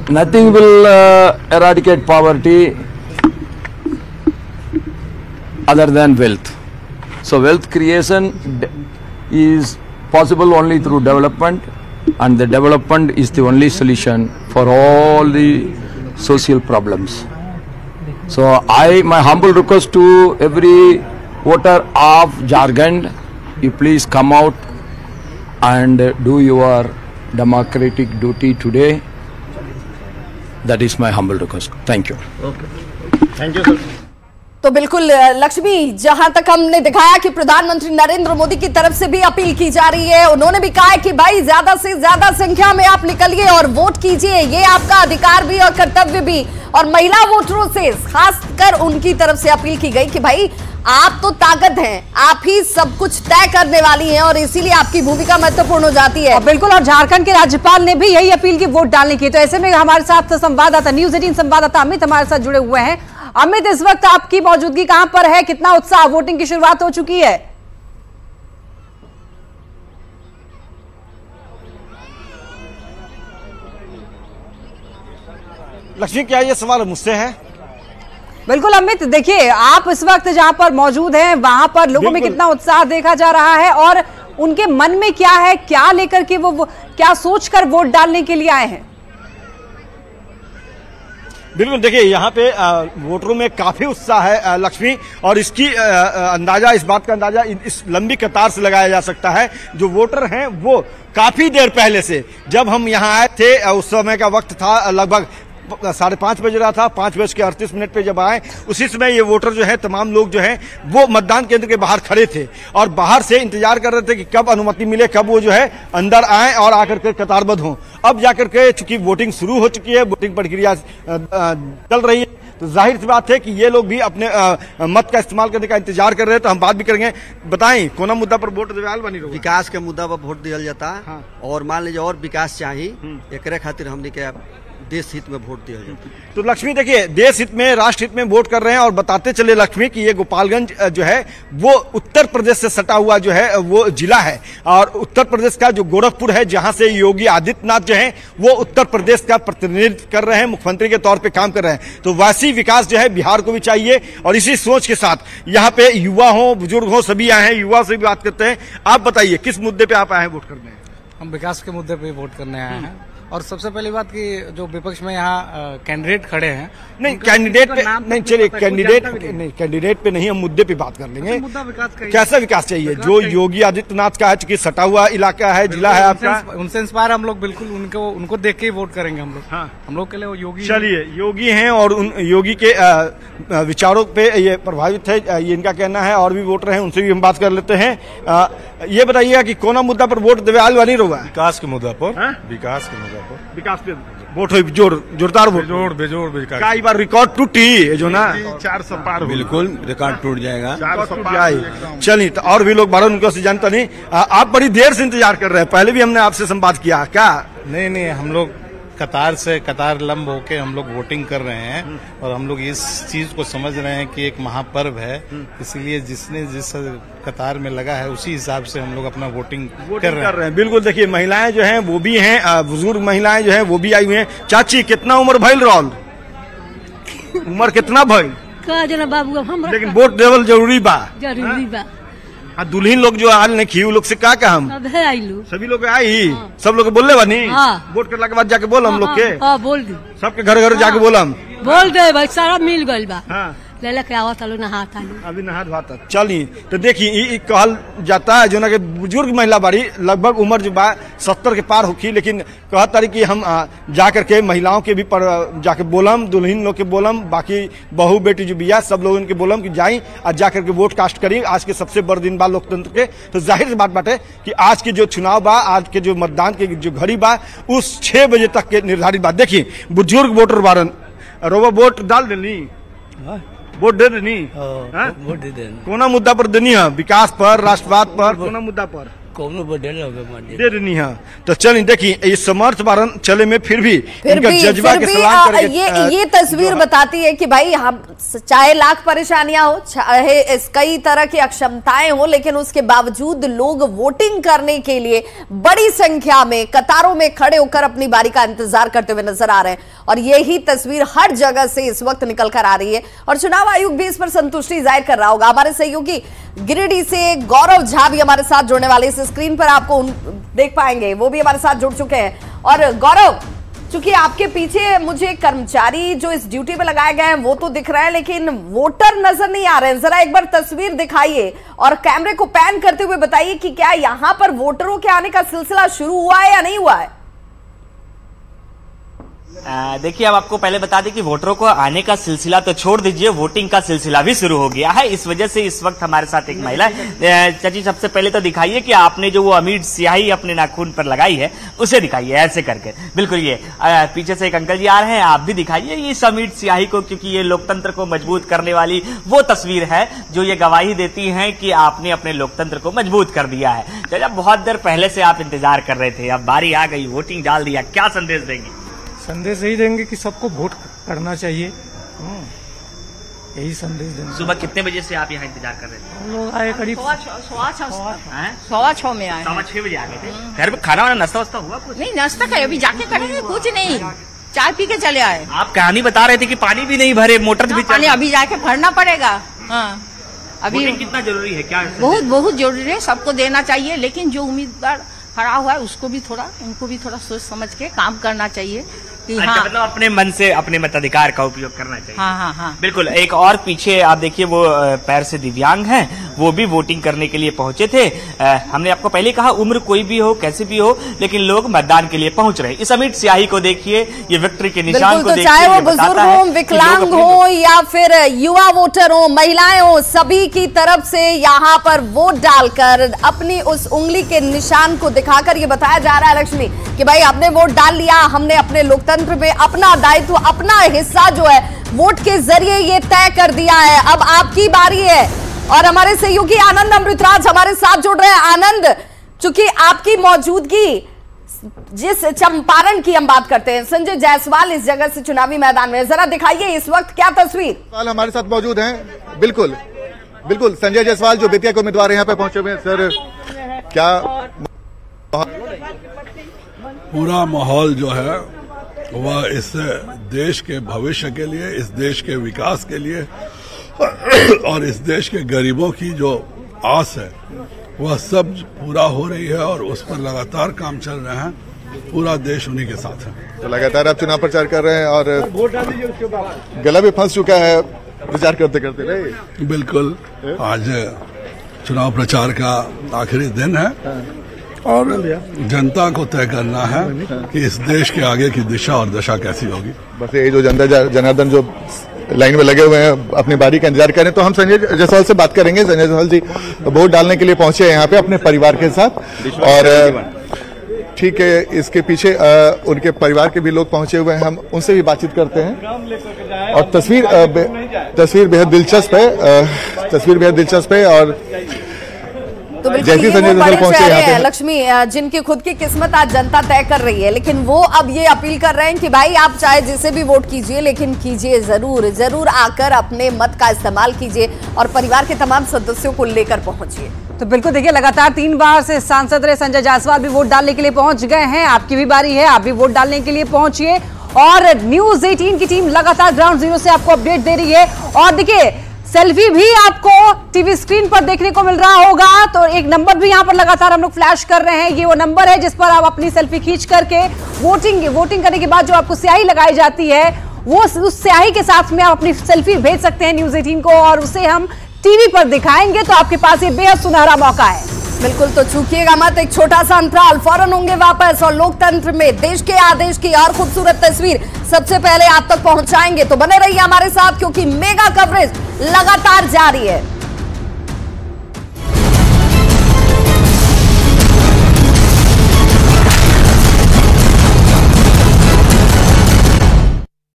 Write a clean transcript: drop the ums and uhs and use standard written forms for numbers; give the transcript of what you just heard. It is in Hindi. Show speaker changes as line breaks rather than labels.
nothing will eradicate poverty other than wealth. So wealth creation is possible only through development, and the development is the only solution for all the social problems. So my humble request to every voter of Jharkhand, you please come out and do your democratic duty today. That is my humble request. Thank you.
Okay. Thank you, sir.
तो बिल्कुल लक्ष्मी, जहां तक हमने दिखाया कि प्रधानमंत्री नरेंद्र मोदी की तरफ से भी अपील की जा रही है, उन्होंने भी कहा है कि भाई ज्यादा से ज्यादा संख्या में आप निकलिए और वोट कीजिए, ये आपका अधिकार भी और कर्तव्य भी। और महिला वोटरों से खासकर उनकी तरफ से अपील की गई कि भाई आप तो ताकत हैं, आप ही सब कुछ तय करने वाली हैं और इसीलिए आपकी भूमिका महत्वपूर्ण हो जाती है।
बिल्कुल, और झारखंड के राज्यपाल ने भी यही अपील की वोट डालने की। तो ऐसे में हमारे साथ संवाददाता न्यूज़ 18 संवाददाता अमित हमारे साथ जुड़े हुए हैं। अमित, इस वक्त आपकी मौजूदगी कहां पर है? कितना उत्साह, वोटिंग की शुरुआत हो चुकी है?
लक्ष्मी, क्या ये सवाल मुझसे है?
बिल्कुल अमित, देखिए आप इस वक्त जहां पर मौजूद हैं वहां पर लोगों में कितना उत्साह देखा जा रहा है और उनके मन में क्या है, क्या लेकर के वो क्या सोचकर वोट डालने के लिए आए हैं?
बिल्कुल, देखिए यहाँ पे वोटरों में काफी उत्साह है लक्ष्मी, और इसकी इस बात का अंदाजा इस लंबी कतार से लगाया जा सकता है। जो वोटर हैं वो काफी देर पहले से, जब हम यहाँ आए थे उस समय का वक्त था लगभग 5:30 बज रहा था, 5:38 पे जब आए उसी समय ये वोटर जो है, तमाम लोग जो हैं वो मतदान केंद्र के बाहर खड़े थे और बाहर से इंतजार कर रहे थे कि कब अनुमति मिले, कब वो जो है अंदर आए और आकर के कतारबद्ध हों। अब जाकर के चूंकि वोटिंग शुरू हो चुकी है, वोटिंग प्रक्रिया चल रही है, तो जाहिर सी बात है कि ये लोग भी अपने मत का इस्तेमाल करने का इंतजार कर रहे हैं। तो हम बात भी करेंगे। बताएं, कोना मुद्दा पर वोट देवाल बनी रहो?
विकास के मुद्दा पर वोट दिया जाता है। हाँ। और मान लीजिए और विकास चाहिए, एकरे खातिर हमने क्या देश हित में वोट दिया जाता है।
तो लक्ष्मी देखिए, देश हित में, राष्ट्र हित में वोट कर रहे हैं। और बताते चले लक्ष्मी कि ये गोपालगंज जो है वो उत्तर प्रदेश से सटा हुआ जो है वो जिला है, और उत्तर प्रदेश का जो गोरखपुर है, जहां से योगी आदित्यनाथ जो है वो उत्तर प्रदेश का प्रतिनिधित्व कर रहे हैं, मुख्यमंत्री के तौर पे काम कर रहे हैं। तो वैसी विकास जो है बिहार को भी चाहिए, और इसी सोच के साथ यहाँ पे युवा हो, बुजुर्ग हो, सभी आए हैं। युवा से भी बात करते हैं। आप बताइए, किस मुद्दे पे आप आए हैं वोट करने?
हम विकास के मुद्दे पे वोट करने आए हैं। और सबसे पहली बात कि जो विपक्ष में यहाँ कैंडिडेट खड़े हैं,
नहीं कैंडिडेट पे नहीं, चलिए कैंडिडेट पे नहीं, हम मुद्दे पे बात कर लेंगे।
मुद्दा विकास का,
कैसा विकास चाहिए? जो योगी आदित्यनाथ का है, चूंकि सटा हुआ इलाका है, जिला है आपका,
उनसे इंस्पायर हम लोग बिल्कुल उनको देख के ही वोट करेंगे हम लोग। हाँ। हम लोग के लिए वो योगी,
चलिए योगी हैं और उन योगी के विचारों पे ये प्रभावित है, ये इनका कहना है। और भी वोटर हैं, उनसे भी हम बात कर लेते हैं। ये बताइएगा कि कोना मुद्दा पर वोट देवाल वाली होगा?
विकास के मुद्दा पर, विकास के मुद्दा पर,
विकास पे वोट हो, जोरदार वोट,
बेजोड़ विकास।
कई बार रिकॉर्ड टूटी जो ना
400 पार, बिल्कुल रिकॉर्ड टूट जाएगा,
400 पार। चलिए, तो और भी लोग बारह उनको से जानता नहीं। आप बड़ी देर से इंतजार कर रहे हैं, पहले भी हमने आपसे संवाद किया क्या?
नहीं, हम लोग कतार लंब होके हम लोग वोटिंग कर रहे हैं, और हम लोग इस चीज को समझ रहे हैं कि एक महापर्व है, इसलिए जिसने जिस कतार में लगा है उसी हिसाब से हम लोग अपना वोटिंग कर रहे हैं।
बिल्कुल, देखिए महिलाएं जो हैं वो भी हैं, बुजुर्ग महिलाएं जो हैं वो भी आई हुई हैं। चाची, कितना उम्र भइल रहल? उम्र कितना भइल?
बाबू,
लेकिन वोट देवल जरूरी बा।
जरूरी बा।
दुल्हन लोग जो आल नहीं लोग से का हम सभी लोग आई, सब लोग बोले बानी। वोट करला के बाद जाके बोल हम लोग के,
बोल दी
सबके घर घर जाके बोलम,
बोल दे भाई, सारा मिल गइल बा। ललक आवत आलू, नहात आलू,
अभी नहात भात। चलिए, तो देखिए कहल जाता है जो ना कि बुजुर्ग महिला बाड़ी, लगभग उम्र जो बा 70 के पार होगी, लेकिन कहत तारी कि हम जाकर के महिलाओं के भी जाके बोलम, दुल्हन लोग के बोलम, बाकी बहू बेटी जो बिया सब लोगों के बोलम कि जाई आज जाकर के वोट कास्ट करी। आज के सबसे बड़ दिन बा लोकतंत्र के, तो जाहिर सी बात बाटे कि आज के जो चुनाव बा, आज के जो मतदान के जो घड़ी बा, उस 6 बजे तक के निर्धारित बा। देखिए बुजुर्ग वोटर बारन, रोबा वोट डाल देनी, वोट दे देनी, वोट दे देनी। कोना मुद्दा पर देनी है? विकास पर, राष्ट्रवाद पर, कोना मुद्दा पर? दे देनी है। तो चलिए देखिए इस समर्थ बारन चले में फिर भी इनका जज्बा के सलाम करेंगे।
ये तस्वीर बताती है कि भाई हम चाहे लाख परेशानियां हो, चाहे कई तरह की अक्षमताएं हो, लेकिन उसके बावजूद लोग वोटिंग करने के लिए बड़ी संख्या में कतारों में खड़े होकर अपनी बारी का इंतजार करते हुए नजर आ रहे हैं। और यही तस्वीर हर जगह से इस वक्त निकल कर आ रही है और चुनाव आयोग भी इस पर संतुष्टि जाहिर कर रहा होगा। हमारे सहयोगी गिरिडीह से गौरव झा भी हमारे साथ जुड़ने वाले, इस स्क्रीन पर आपको देख पाएंगे, वो भी हमारे साथ जुड़ चुके हैं। और गौरव, चूंकि आपके पीछे मुझे कर्मचारी जो इस ड्यूटी पे लगाए गए हैं वो तो दिख रहे हैं, लेकिन वोटर नजर नहीं आ रहे हैं। जरा एक बार तस्वीर दिखाइए और कैमरे को पैन करते हुए बताइए कि क्या यहां पर वोटरों के आने का सिलसिला शुरू हुआ है या नहीं हुआ है?
देखिए, अब आपको पहले बता दें कि वोटरों को आने का सिलसिला तो छोड़ दीजिए, वोटिंग का सिलसिला भी शुरू हो गया है। इस वजह से इस वक्त हमारे साथ एक महिला है। चाची, सबसे पहले तो दिखाइए कि आपने जो वो अमीर स्याही अपने नाखून पर लगाई है उसे दिखाइए ऐसे करके। बिल्कुल, ये पीछे से एक अंकल जी आ रहे हैं, आप भी दिखाइए इस अमीर स्याही को, क्योंकि ये लोकतंत्र को मजबूत करने वाली वो तस्वीर है जो ये गवाही देती है कि आपने अपने लोकतंत्र को मजबूत कर दिया है। चाचा, बहुत देर पहले से आप इंतजार कर रहे थे, अब बारी आ गई, वोटिंग डाल दिया, क्या संदेश देंगे?
संदेश यही देंगे कि सबको वोट करना चाहिए, यही संदेश देंगे।
सुबह कितने बजे से आप यहाँ इंतजार कर रहे थे?
हम लोग आए करीब
6:15 में आए।
6:15 बजे आ गए थे। घर में खाना वाना नाश्ता वास्ता हुआ कुछ?
नहीं, नाश्ता का अभी जाके करेंगे, कुछ नहीं, चाय पी के चले आए।
आप कहानी बता रहे थे कि पानी भी नहीं भरे, मोटर भी
पानी अभी जाके भरना पड़ेगा। हाँ, अभी
कितना जरूरी है? क्या
बहुत बहुत जरूरी है, सबको देना चाहिए, लेकिन जो उम्मीदवार खड़ा हुआ है उसको भी थोड़ा, उनको भी थोड़ा सोच समझ के काम करना चाहिए।
अच्छा, हाँ, मतलब अपने मन से अपने मताधिकार का उपयोग करना चाहिए।
हाँ, हाँ।
बिल्कुल। एक और पीछे आप देखिए, वो पैर से दिव्यांग हैं, वो भी वोटिंग करने के लिए पहुंचे थे। हमने आपको पहले कहा, उम्र कोई भी हो, कैसे भी हो, लेकिन लोग मतदान के लिए पहुंच रहे। इस अमिट स्याही को देखिए, ये विक्ट्री के निशान को देखिए,
चाहे वो बुजुर्ग हो, विकलांग हो या फिर युवा वोटर हो, महिलाएं हो, सभी की तरफ से यहाँ पर वोट डालकर अपनी उस उंगली के निशान को दिखाकर ये बताया जा रहा है लक्ष्मी कि भाई हमने वोट डाल लिया, हमने अपने लोकतंत्र में अपना दायित्व, अपना हिस्सा जो है वोट के जरिए ये तय कर दिया है। अब आपकी बारी है और हमारे सहयोगी आनंद अमृतराज हमारे साथ जुड़ रहे हैं। आनंद, चूंकि आपकी मौजूदगी, जिस चंपारण की हम बात करते हैं, संजय जायसवाल इस जगह से चुनावी मैदान में, जरा दिखाइए इस वक्त क्या तस्वीर।
हमारे साथ मौजूद हैं, बिल्कुल बिल्कुल संजय जायसवाल जो बेतिया के उम्मीदवार यहाँ पे पहुंचे हुए हैं। सर, क्या
पूरा माहौल जो है वह इस देश के भविष्य के लिए, इस देश के विकास के लिए और इस देश के गरीबों की जो आस है वह सब पूरा हो रही है और उस पर लगातार काम चल रहे हैं। पूरा देश उन्हीं के साथ है।
तो लगातार आप चुनाव प्रचार कर रहे हैं और गला भी फंस चुका है प्रचार करते करते। नहीं,
बिल्कुल, आज चुनाव प्रचार का आखिरी दिन है और जनता को तय करना है कि इस देश के आगे की दिशा और दशा कैसी होगी।
बस ये जो जनार्दन जो लाइन में लगे हुए हैं अपनी बारी का इंतजार करें, तो हम संजय जायसवाल से बात करेंगे। संजय जायसवाल जी वोट डालने के लिए पहुंचे हैं यहाँ पे अपने परिवार के साथ, और ठीक है, इसके पीछे उनके परिवार के भी लोग पहुंचे हुए हैं, हम उनसे भी बातचीत करते हैं। और तस्वीर बेहद दिलचस्प है, तस्वीर बेहद दिलचस्प है। और
तो जैसे संजय जायसवाल पहुंचे हैं लक्ष्मी, जिनकी खुद की किस्मत आज जनता तय कर रही है, लेकिन वो अब ये अपील कर रहे हैं कि भाई आप चाहे जिसे भी वोट कीजिए, लेकिन कीजिए जरूर, जरूर आकर अपने मत का इस्तेमाल कीजिए और परिवार के तमाम सदस्यों को लेकर पहुंचिए।
तो बिल्कुल देखिए, लगातार 3 बार से सांसद रहे संजय जायसवाल भी वोट डालने के लिए पहुंच गए हैं। आपकी भी बारी है, आप भी वोट डालने के लिए पहुंचिए। और न्यूज़ 18 की टीम लगातार ग्राउंड जीरो से आपको अपडेट दे रही है। और देखिए, सेल्फी भी आपको टीवी स्क्रीन पर देखने को मिल रहा होगा, तो एक नंबर भी यहाँ पर लगातार हम लोग फ्लैश कर रहे हैं। ये वो नंबर है जिस पर आप अपनी सेल्फी खींच करके वोटिंग करने के बाद जो आपको स्याही लगाई जाती है, वो उस स्याही के साथ में आप अपनी सेल्फी भेज सकते हैं न्यूज़ 18 को, और उसे हम टीवी पर दिखाएंगे। तो आपके पास ये बेहद सुनहरा मौका है।
बिल्कुल, तो चूकिएगा मत, एक छोटा सा अंतराल, फौरन होंगे वापस और लोकतंत्र में देश के आदेश की और खूबसूरत तस्वीर सबसे पहले आप तक पहुंचाएंगे। तो बने रहिए हमारे साथ, क्योंकि मेगा कवरेज लगातार जारी है।